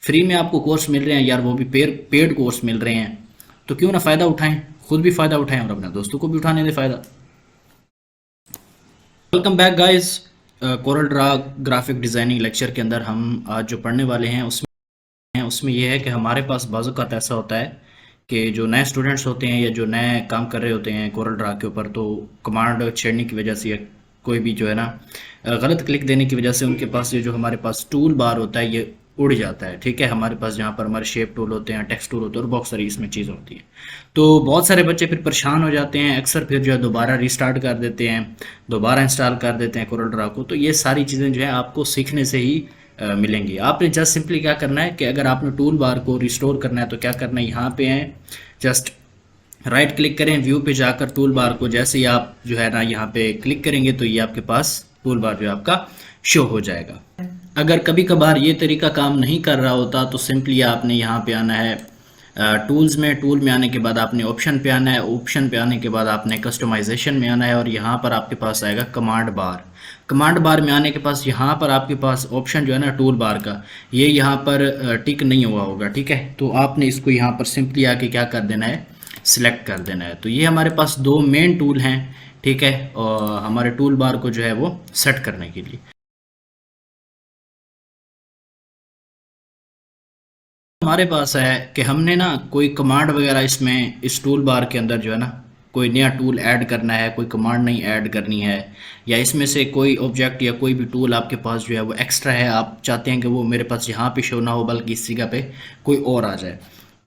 Free में आपको course मिल रहे हैं यार, वो भी पेड कोर्स मिल रहे हैं, तो क्यों ना फ़ायदा उठाएं, खुद भी फ़ायदा उठाएं और अपने दोस्तों को भी उठाने दें फ़ायदा। Welcome back guys. Corel Draw graphic designing lecture के अंदर हम आज जो पढ़ने वाले हैं उसमें यह है कि हमारे पास बाज़ औक़ात ऐसा होता है कि जो नए स्टूडेंट्स होते हैं या जो नए काम कर रहे होते हैं कोरल ड्रा के ऊपर, तो कमांड छेड़ने की वजह से या कोई भी जो है ना गलत क्लिक देने की वजह से उनके पास ये जो हमारे पास टूल बार होता है ये उड़ जाता है। ठीक है, हमारे पास जहाँ पर हमारे शेप टूल होते हैं, टेक्स्ट टूल होते हैं और बहुत सारी इसमें चीज़ें होती हैं, तो बहुत सारे बच्चे फिर परेशान हो जाते हैं, अक्सर फिर जो है दोबारा रिस्टार्ट कर देते हैं, दोबारा इंस्टॉल कर देते हैं कोरल ड्रा को। तो ये सारी चीज़ें जो है आपको सीखने से ही मिलेंगी। आपने जस्ट सिंपली क्या करना है कि अगर आपने टूल बार को रिस्टोर करना है तो क्या करना है, यहाँ पे हैं, जस्ट राइट क्लिक करें, व्यू पे जाकर टूल बार को जैसे ही आप जो है ना यहाँ पे क्लिक करेंगे तो ये आपके पास टूल बार जो है आपका शो हो जाएगा। अगर कभी कभार ये तरीका काम नहीं कर रहा होता तो सिंपली आपने यहाँ पे आना है टूल्स में, टूल में आने के बाद आपने ऑप्शन पे आना है, ऑप्शन पे आने के बाद आपने कस्टमाइजेशन में आना है और यहाँ पर आपके पास आएगा कमांड बार। कमांड बार में आने के पास यहाँ पर आपके पास ऑप्शन जो है ना टूल बार का, ये यहाँ पर टिक नहीं हुआ होगा। ठीक है, तो आपने इसको यहाँ पर सिंपली आके क्या कर देना है, सिलेक्ट कर देना है। तो ये हमारे पास दो मेन टूल हैं, ठीक है, और हमारे टूल बार को जो है वो सेट करने के लिए हमारे पास है कि हमने ना कोई कमांड वगैरह इसमें इस टूल बार के अंदर जो है ना कोई नया टूल ऐड करना है, कोई कमांड नहीं ऐड करनी है, या इसमें से कोई ऑब्जेक्ट या कोई भी टूल आपके पास जो है वो एक्स्ट्रा है, आप चाहते हैं कि वो मेरे पास यहाँ पे शो ना हो बल्कि इस जगह पे कोई और आ जाए।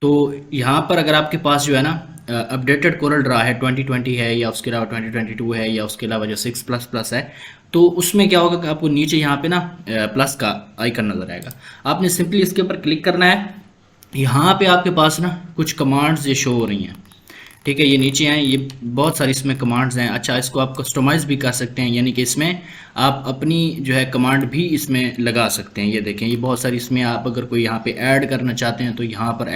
तो यहाँ पर अगर आपके पास जो है ना अपडेटेड कोरल ड्रा है 2020 है या उसके अलावा 2022 है या उसके अलावा जो 6++ है, तो उसमें क्या होगा कि आपको नीचे यहाँ पे ना प्लस का आइकन नज़र आएगा। आपने सिंपली इसके ऊपर क्लिक करना है। यहाँ पे आपके पास ना कुछ कमांड्स ये शो हो रही हैं, ठीक है, ये नीचे हैं, ये बहुत सारी इसमें कमांड्स हैं। अच्छा, इसको आप कस्टमाइज़ भी कर सकते हैं, यानी कि इसमें आप अपनी जो है कमांड भी इसमें लगा सकते हैं। ये देखें, ये बहुत सारी इसमें आप अगर कोई यहाँ पे ऐड करना चाहते हैं तो यहाँ पर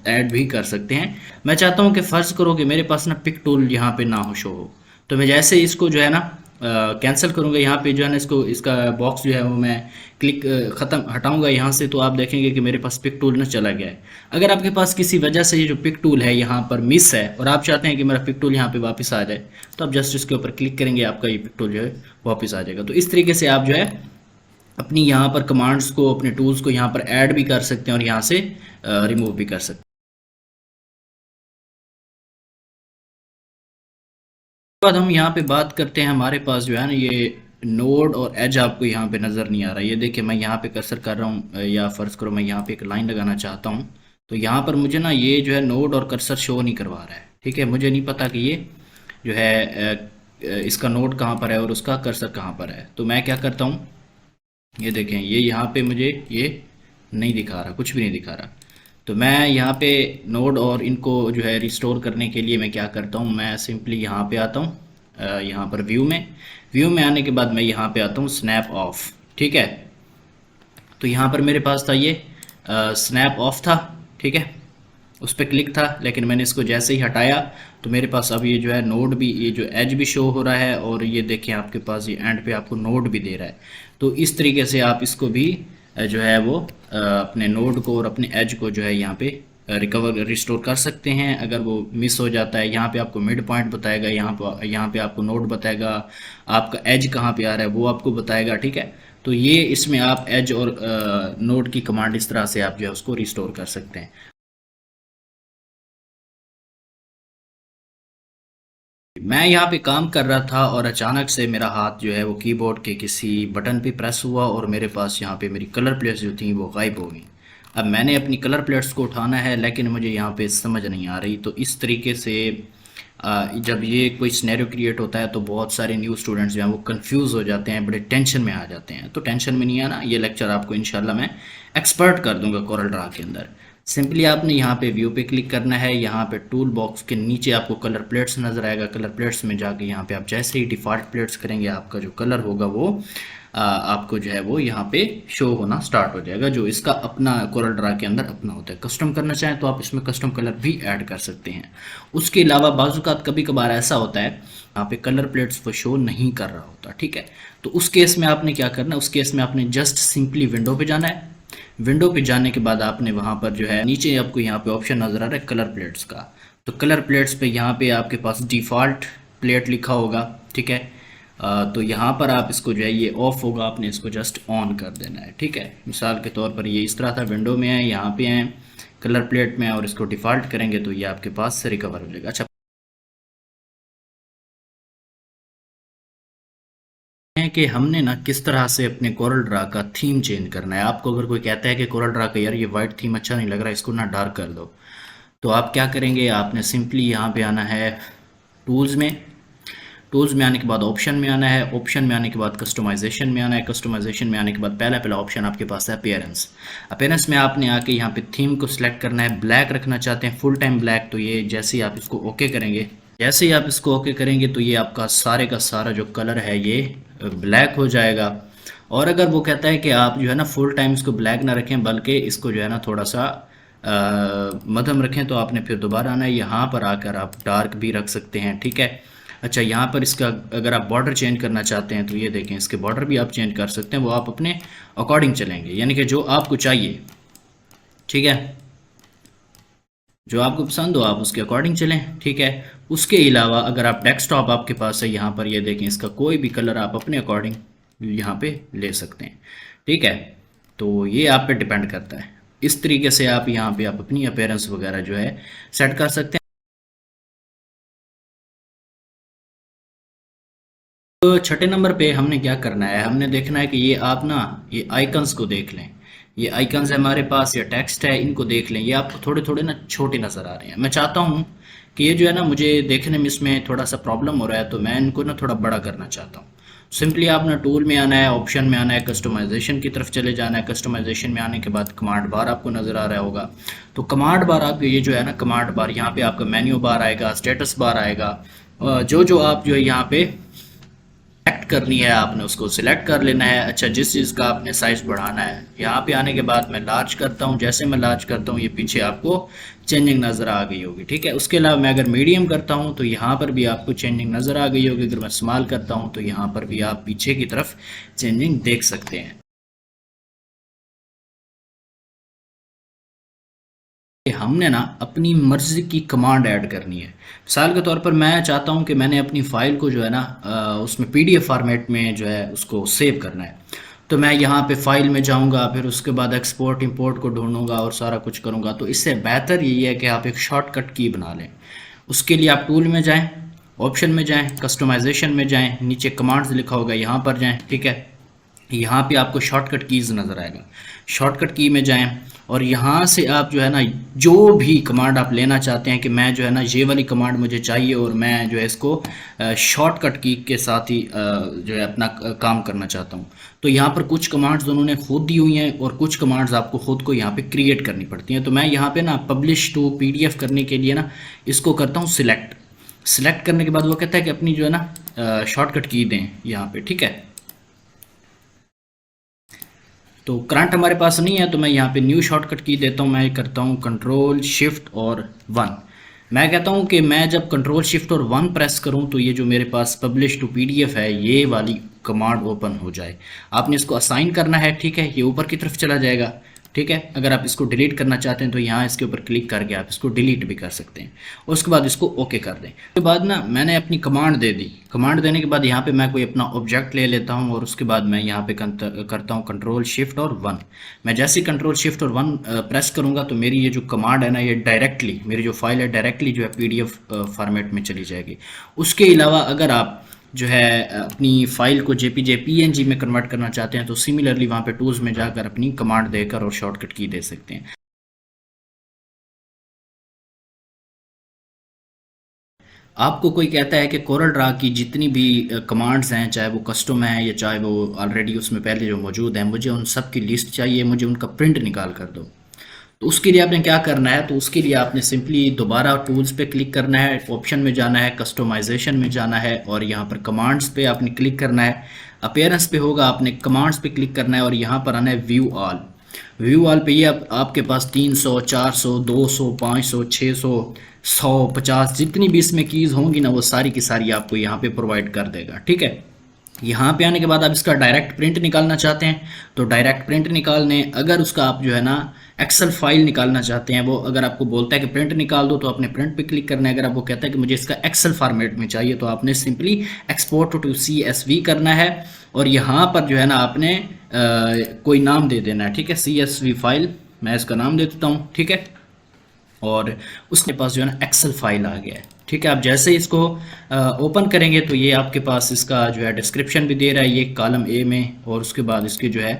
ऐड भी कर सकते हैं। मैं चाहता हूँ कि फ़र्ज़ करो कि मेरे पास ना पिक टूल यहाँ पे ना हो शो हो, तो मैं जैसे ही इसको जो है ना कैंसिल करूँगा, यहाँ पे जो है ना इसका बॉक्स जो है वो मैं क्लिक ख़त्म हटाऊँगा यहाँ से, तो आप देखेंगे कि मेरे पास पिक टूल ना चला गया है। अगर आपके पास किसी वजह से ये जो पिक टूल है यहाँ पर मिस है और आप चाहते हैं कि मेरा पिक टूल यहाँ पे वापस आ जाए, तो आप जस्ट इसके ऊपर क्लिक करेंगे, आपका ये पिक टूल जो है वापस आ जाएगा। तो इस तरीके से आप जो है अपनी यहाँ पर कमांड्स को, अपने टूल्स को यहाँ पर ऐड भी कर सकते हैं और यहाँ से रिमूव भी कर सकते हैं। बाद हम यहाँ पे बात करते हैं, हमारे पास जो है ना ये नोड और एज आपको यहाँ पे नज़र नहीं आ रहा। ये देखिए, मैं यहाँ पे कर्सर कर रहा हूँ, या फ़र्ज़ करो मैं यहाँ पे एक लाइन लगाना चाहता हूँ, तो यहाँ पर मुझे ना ये जो है नोड और कर्सर शो नहीं करवा रहा है। ठीक है, मुझे नहीं पता कि ये जो है इसका नोड कहाँ पर है और उसका कर्सर कहाँ पर है। तो मैं क्या करता हूँ, ये देखें, ये यहाँ पे मुझे ये नहीं दिखा रहा, कुछ भी नहीं दिखा रहा। तो मैं यहाँ पे नोड और इनको जो है रिस्टोर करने के लिए मैं क्या करता हूँ, मैं सिंपली यहाँ पे आता हूँ, यहाँ पर व्यू में आने के बाद मैं यहाँ पे आता हूँ स्नैप ऑफ। ठीक है, तो यहाँ पर मेरे पास था ये स्नैप ऑफ था, ठीक है, उस पर क्लिक था, लेकिन मैंने इसको जैसे ही हटाया तो मेरे पास अब ये जो है नोड भी, ये जो एज भी शो हो रहा है और ये देखें आपके पास ये एंड पे आपको नोड भी दे रहा है। तो इस तरीके से आप इसको भी जो है वो अपने नोड को और अपने एज को जो है यहाँ पे रिस्टोर कर सकते हैं। अगर वो मिस हो जाता है, यहाँ पे आपको मिड पॉइंट बताएगा, यहाँ पे आपको नोड बताएगा, आपका एज कहाँ पे आ रहा है वो आपको बताएगा। ठीक है, तो ये इसमें आप एज और नोड की कमांड इस तरह से आप जो है उसको रिस्टोर कर सकते हैं। मैं यहाँ पे काम कर रहा था और अचानक से मेरा हाथ जो है वो कीबोर्ड के किसी बटन पे प्रेस हुआ और मेरे पास यहाँ पे मेरी कलर प्लेट्स जो थी वो गायब हो गई। अब मैंने अपनी कलर प्लेट्स को उठाना है, लेकिन मुझे यहाँ पे समझ नहीं आ रही। तो इस तरीके से जब ये कोई सिनेरियो क्रिएट होता है तो बहुत सारे न्यू स्टूडेंट्स जो हैं वो कंफ्यूज हो जाते हैं, बड़े टेंशन में आ जाते हैं। तो टेंशन में नहीं आना, ये लेक्चर आपको इंशाल्लाह मैं एक्सपर्ट कर दूंगा कोरल ड्रा के अंदर। सिंपली आपने यहाँ पे व्यू पे क्लिक करना है, यहाँ पे टूल बॉक्स के नीचे आपको कलर प्लेट्स नज़र आएगा। कलर प्लेट्स में जाके यहाँ पे आप जैसे ही डिफ़ॉल्ट प्लेट्स करेंगे, आपका जो कलर होगा वो आपको जो है वो यहाँ पे शो होना स्टार्ट हो जाएगा, जो इसका अपना कोरल ड्रा के अंदर अपना होता है। कस्टम करना चाहें तो आप इसमें कस्टम कलर भी ऐड कर सकते हैं। उसके अलावा बाज़ात कभी कभार ऐसा होता है यहाँ पे कलर प्लेट्स वो शो नहीं कर रहा होता। ठीक है, तो उस केस में आपने क्या करना है, उस केस में आपने जस्ट सिंपली विंडो पे जाना है, विंडो पे जाने के बाद आपने वहाँ पर जो है नीचे आपको यहाँ पे ऑप्शन नज़र आ रहा है कलर प्लेट्स का। तो कलर प्लेट्स पे यहाँ पे आपके पास डिफ़ॉल्ट प्लेट लिखा होगा, ठीक है। तो यहाँ पर आप इसको जो है ये ऑफ होगा, आपने इसको जस्ट ऑन कर देना है, ठीक है। मिसाल के तौर पर ये इस तरह था, विंडो में है, यहाँ पे हैं कलर प्लेट में, और इसको डिफ़ॉल्ट करेंगे तो ये आपके पास से रिकवर हो जाएगा। अच्छा है कि हमने ना किस तरह से अपने कोरल ड्रा का थीम चेंज करना है। आपको अगर कोई कहता है कि कोरल ड्रा का यार ये वाइट थीम अच्छा नहीं लग रहा, इसको ना डार्क कर दो, तो आप क्या करेंगे, आपने सिंपली यहाँ पे आना है टूल्स में। टूल्स में आने के बाद ऑप्शन में आना है, ऑप्शन में आने के बाद कस्टमाइजेशन में आना है, कस्टमाइजेशन में आने के बाद पहला पहला ऑप्शन आपके पास है अपीयरेंस। अपीयरेंस में आपने आके यहाँ पे थीम को सिलेक्ट करना है, ब्लैक रखना चाहते हैं फुल टाइम ब्लैक, तो ये जैसे ही आप इसको ओके करेंगे, जैसे ही आप इसको ओके करेंगे तो ये आपका सारे का सारा जो कलर है ये ब्लैक हो जाएगा। और अगर वो कहता है कि आप जो है ना फुल टाइम इसको ब्लैक ना रखें बल्कि इसको जो है ना थोड़ा सा मध्यम रखें, तो आपने फिर दोबारा आना है, यहाँ पर आकर आप डार्क भी रख सकते हैं, ठीक है। अच्छा यहाँ पर इसका अगर आप बॉर्डर चेंज करना चाहते हैं तो ये देखें, इसके बॉर्डर भी आप चेंज कर सकते हैं, वो आप अपने अकॉर्डिंग चलेंगे, यानी कि जो आपको चाहिए, ठीक है, जो आपको पसंद हो आप उसके अकॉर्डिंग चलें, ठीक है। उसके अलावा अगर आप डेस्कटॉप आपके पास है, यहाँ पर ये देखें, इसका कोई भी कलर आप अपने अकॉर्डिंग यहाँ पे ले सकते हैं, ठीक है। तो ये आप पे डिपेंड करता है, इस तरीके से आप यहाँ पे आप अपनी अपीयरेंस वगैरह जो है सेट कर सकते हैं। तो छठे नंबर पे हमने क्या करना है, हमने देखना है कि ये आप ना ये आइकन्स को देख लें। ये आइकन्स है हमारे पास, या टेक्स्ट है, इनको देख लें। ये आपको थोड़े थोड़े ना छोटे नज़र आ रहे हैं। मैं चाहता हूँ कि ये जो है ना मुझे देखने में इसमें थोड़ा सा प्रॉब्लम हो रहा है, तो मैं इनको ना थोड़ा बड़ा करना चाहता हूँ। सिंपली आप ना टूल में आना है, ऑप्शन में आना है, कस्टमाइजेशन की तरफ चले जाना है। कस्टमाइजेशन में आने के बाद कमांड बार आपको नज़र आ रहा होगा। तो कमांड बार आपको ये जो है ना कमांड बार, यहाँ पे आपका मेन्यू बार आएगा, स्टेटस बार आएगा। जो जो आप जो है यहाँ पे सेलेक्ट करनी है आपने उसको सिलेक्ट कर लेना है। अच्छा जिस चीज़ का आपने साइज़ बढ़ाना है, यहाँ पे आने के बाद मैं लार्ज करता हूँ। जैसे मैं लार्ज करता हूँ ये पीछे आपको चेंजिंग नज़र आ गई होगी, ठीक है। उसके अलावा मैं अगर मीडियम करता हूँ तो यहाँ पर भी आपको चेंजिंग नज़र आ गई होगी। अगर मैं स्मॉल करता हूँ तो यहाँ पर भी आप पीछे की तरफ चेंजिंग देख सकते हैं। कि हमने ना अपनी मर्ज़ी की कमांड ऐड करनी है। मिसाल के तौर पर मैं चाहता हूँ कि मैंने अपनी फ़ाइल को जो है ना उसमें पीडीएफ फॉर्मेट में जो है उसको सेव करना है। तो मैं यहाँ पे फ़ाइल में जाऊँगा, फिर उसके बाद एक्सपोर्ट इंपोर्ट को ढूंढूंगा और सारा कुछ करूँगा। तो इससे बेहतर यही है कि आप एक शॉर्टकट की बना लें। उसके लिए आप टूल में जाएँ, ऑप्शन में जाएँ, कस्टमाइजेशन में जाएँ, नीचे कमांड्स लिखा होगा यहाँ पर जाएँ, ठीक है। यहाँ पे आपको शॉर्टकट कीज़ नज़र आएगा, शॉर्टकट की में जाएं और यहाँ से आप जो है ना जो भी कमांड आप लेना चाहते हैं कि मैं जो है ना ये वाली कमांड मुझे चाहिए और मैं जो है इसको शॉर्टकट की के साथ ही जो है अपना काम करना चाहता हूँ। तो यहाँ पर कुछ कमांड्स उन्होंने खुद दी हुई हैं और कुछ कमांड्स आपको खुद को यहाँ पे क्रिएट करनी पड़ती हैं। तो मैं यहाँ पे ना पब्लिश टू पीडीएफ करने के लिए ना इसको करता हूँ सिलेक्ट। सिलेक्ट करने के बाद वो कहता है कि अपनी जो है ना शॉर्टकट की दें यहाँ पे, ठीक है। तो करंट हमारे पास नहीं है तो मैं यहाँ पे न्यू शॉर्टकट की देता हूँ। मैं करता हूँ कंट्रोल शिफ्ट और 1। मैं कहता हूँ कि मैं जब कंट्रोल शिफ्ट और 1 प्रेस करूँ तो ये जो मेरे पास पब्लिश टू पीडीएफ है ये वाली कमांड ओपन हो जाए। आपने इसको असाइन करना है, ठीक है, ये ऊपर की तरफ चला जाएगा, ठीक है। अगर आप इसको डिलीट करना चाहते हैं तो यहाँ इसके ऊपर क्लिक करके आप इसको डिलीट भी कर सकते हैं। उसके बाद इसको ओके कर दें। उसके बाद ना मैंने अपनी कमांड दे दी। कमांड देने के बाद यहाँ पे मैं कोई अपना ऑब्जेक्ट ले लेता हूँ और उसके बाद मैं यहाँ पे करता हूँ कंट्रोल शिफ्ट और 1। मैं जैसे ही कंट्रोल शिफ्ट और 1 प्रेस करूँगा तो मेरी ये जो कमांड है ना ये डायरेक्टली मेरी जो फाइल है डायरेक्टली जो है पीडीएफ फॉर्मेट में चली जाएगी। उसके अलावा अगर आप जो है अपनी फ़ाइल को जेपीजे पीएनजी में कन्वर्ट करना चाहते हैं तो सिमिलरली वहाँ पे टूल्स में जाकर अपनी कमांड देकर और शॉर्टकट की दे सकते हैं। आपको कोई कहता है कि कोरल ड्रा की जितनी भी कमांड्स हैं, चाहे वो कस्टम हैं या चाहे वो ऑलरेडी उसमें पहले जो मौजूद हैं, मुझे उन सब की लिस्ट चाहिए, मुझे उनका प्रिंट निकाल कर दो। तो उसके लिए आपने क्या करना है, तो उसके लिए आपने सिंपली दोबारा टूल्स पे क्लिक करना है, ऑप्शन में जाना है, कस्टमाइजेशन में जाना है और यहाँ पर कमांड्स पे आपने क्लिक करना है। अपीयरेंस पे होगा, आपने कमांड्स पे क्लिक करना है और यहाँ पर आना है व्यू ऑल। व्यू ऑल पे ये आपके पास 300, 400, 200, 500, 600, 100, 50 जितनी भी इसमें कीज़ होंगी ना वो सारी की सारी आपको यहाँ पे प्रोवाइड कर देगा, ठीक है। यहाँ पे आने के बाद आप इसका डायरेक्ट प्रिंट निकालना चाहते हैं तो डायरेक्ट प्रिंट निकालने, अगर उसका आप जो है ना एक्सेल फाइल निकालना चाहते हैं, वो अगर आपको बोलता है कि प्रिंट निकाल दो तो आपने प्रिंट पे क्लिक करना है। अगर आपको कहता है कि मुझे इसका एक्सेल फॉर्मेट में चाहिए तो आपने सिंपली एक्सपोर्ट टू CSV करना है और यहाँ पर जो है ना आपने कोई नाम दे देना है, ठीक है। CSV फाइल, मैं इसका नाम दे देता हूँ, ठीक है। और उसके पास जो है ना एक्सेल फाइल आ गया है, ठीक है। आप जैसे इसको ओपन करेंगे तो ये आपके पास इसका जो है डिस्क्रिप्शन भी दे रहा है, ये कॉलम ए में, और उसके बाद इसके जो है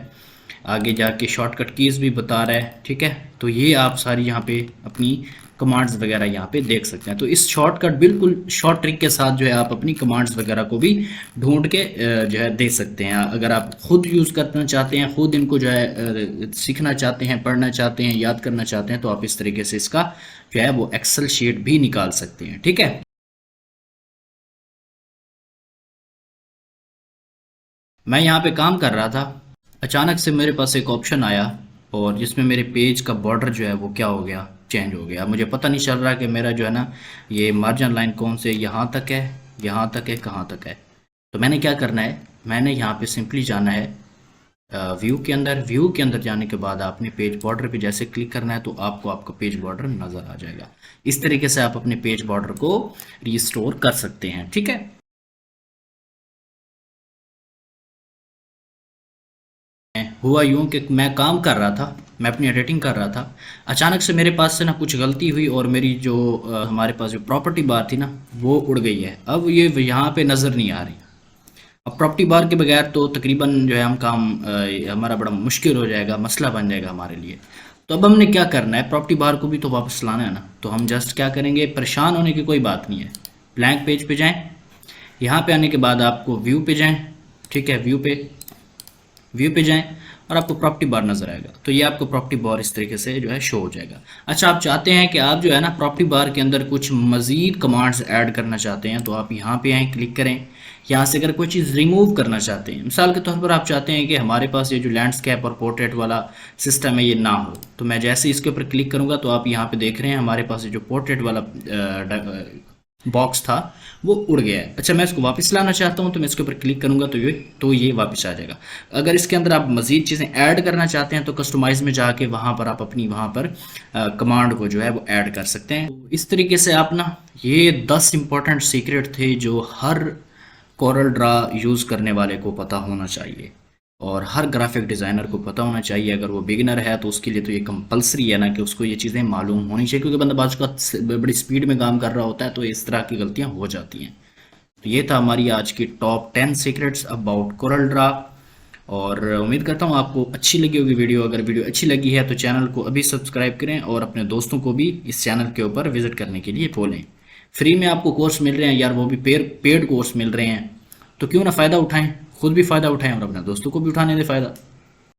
आगे जाके शॉर्टकट कीज़ भी बता रहा है, ठीक है। तो ये आप सारी यहाँ पे अपनी कमांड्स वगैरह यहाँ पे देख सकते हैं। तो इस शॉर्टकट बिल्कुल शॉर्ट ट्रिक के साथ जो है आप अपनी कमांड्स वगैरह को भी ढूंढ के जो है दे सकते हैं। अगर आप खुद यूज़ करना चाहते हैं, खुद इनको जो है सीखना चाहते हैं, पढ़ना चाहते हैं, याद करना चाहते हैं, तो आप इस तरीके से इसका जो है वो एक्सेल शीट भी निकाल सकते हैं, ठीक है। मैं यहाँ पे काम कर रहा था, अचानक से मेरे पास एक ऑप्शन आया और जिसमें मेरे पेज का बॉर्डर जो है वो क्या हो गया, चेंज हो गया। मुझे पता नहीं चल रहा कि मेरा जो है ना ये मार्जिन लाइन कौन से यहाँ तक है, यहाँ तक है, कहाँ तक है। तो मैंने क्या करना है, मैंने यहाँ पे सिंपली जाना है व्यू के अंदर। व्यू के अंदर जाने के बाद आपने पेज बॉर्डर पे जैसे क्लिक करना है तो आपको आपका पेज बॉर्डर नज़र आ जाएगा। इस तरीके से आप अपने पेज बॉर्डर को रिस्टोर कर सकते हैं, ठीक है। हुआ यूं कि मैं काम कर रहा था, मैं अपनी एडिटिंग कर रहा था, अचानक से मेरे पास से ना कुछ गलती हुई और मेरी जो हमारे पास जो प्रॉपर्टी बार थी ना वो उड़ गई है। अब ये यहाँ पे नज़र नहीं आ रही। अब प्रॉपर्टी बार के बगैर तो तकरीबन जो है हम काम हमारा बड़ा मुश्किल हो जाएगा, मसला बन जाएगा हमारे लिए। तो अब हमने क्या करना है, प्रॉपर्टी बार को भी तो वापस लाना है ना। तो हम जस्ट क्या करेंगे, परेशान होने की कोई बात नहीं है, ब्लैंक पेज पे जाएं। यहाँ पे आने के बाद आपको व्यू पे जाएं, ठीक है। व्यू पे जाएं और आपको प्रॉपर्टी बार नज़र आएगा। तो ये आपको प्रॉपर्टी बार इस तरीके से जो है शो हो जाएगा। अच्छा, आप चाहते हैं कि आप जो है ना प्रॉपर्टी बार के अंदर कुछ मज़ीद कमांड्स ऐड करना चाहते हैं तो आप यहाँ पे आएँ, क्लिक करें। यहाँ से अगर कोई चीज़ रिमूव करना चाहते हैं, मिसाल के तौर पर आप चाहते हैं कि हमारे पास ये जो लैंडस्केप और पोर्ट्रेट वाला सिस्टम है ये ना हो, तो मैं जैसे ही इसके ऊपर क्लिक करूँगा तो आप यहाँ पे देख रहे हैं हमारे पास ये जो पोर्ट्रेट वाला बॉक्स था वो उड़ गया है। अच्छा, मैं इसको वापस लाना चाहता हूँ तो मैं इसके ऊपर क्लिक करूँगा तो ये वापस आ जाएगा। अगर इसके अंदर आप मज़ीद चीज़ें ऐड करना चाहते हैं तो कस्टमाइज़ में जाके वहाँ पर आप अपनी वहाँ पर कमांड को जो है वो ऐड कर सकते हैं। तो इस तरीके से आप ना, ये 10 इंपॉर्टेंट सीक्रेट थे जो हर कोरल ड्रा यूज़ करने वाले को पता होना चाहिए और हर ग्राफिक डिज़ाइनर को पता होना चाहिए। अगर वो बिगिनर है तो उसके लिए तो ये कंपलसरी है ना कि उसको ये चीज़ें मालूम होनी चाहिए, क्योंकि बंदा बाज का बड़ी स्पीड में काम कर रहा होता है तो इस तरह की गलतियां हो जाती हैं। तो ये था हमारी आज की top 10 secrets about Corel Draw, और उम्मीद करता हूँ आपको अच्छी लगी होगी वीडियो। अगर वीडियो अच्छी लगी है तो चैनल को अभी सब्सक्राइब करें और अपने दोस्तों को भी इस चैनल के ऊपर विजिट करने के लिए बोलें। फ्री में आपको कोर्स मिल रहे हैं यार, वो भी पेड कोर्स मिल रहे हैं, तो क्यों ना फ़ायदा उठाएं, खुद भी फ़ायदा उठाएं और अपने दोस्तों को भी उठाने दें फ़ायदा।